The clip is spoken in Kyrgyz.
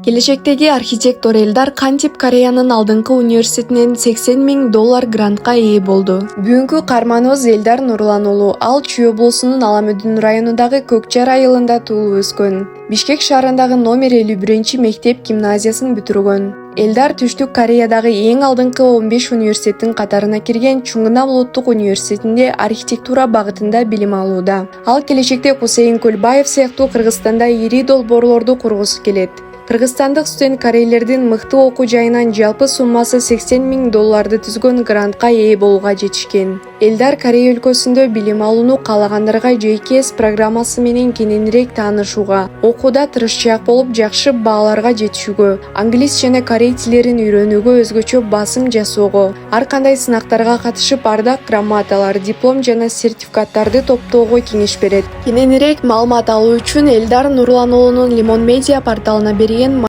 Келечектеги архитектор Элдар кантип Кореянын алдыңкы университетинен $80,000 грантка ээ болду. Бүгүнкү каарманыбыз Элдар Нурлан уулу. Ал Чүй облусунун Аламүдүн районундагы Көкчар айылында туулуп өскөн. Бишкек шаарындагы номер 51 мектеп гимназиясын бүтүргөн. Элдар Түштүк Кореядагы эң алдыңкы 15 университеттин катарына кирген Чунгнам улуттук университетинде архитектура багытында билим алууда. Ал келечекте Кусейин Көлбаев сыяктуу Кыргызстанда ири долбоорлорду кургусу келет. Кыргызстандык студент корейлердин мыкты окуу жайынан жалпы суммасы $80,000 түзгөн грантка ээ болууга жетишкен. Элдар Корея өлкөсүндө билим алууну каалагандарга JKS программасы менен кененирээк таанышууга, окууда тырышчаак болуп жакшы бааларга жетишүүгө, англис жана корей тилдерин үйрөнүүгө, өзгөчө басым жасоого, ар кандай сынактарга катышып ардак грамоталар, диплом жана сертификаттарды топтоого кеңеш берет. Кененирээк маалымат алуу үчүн Элдар Нурлан уулунун Лимон Медиа порталына берген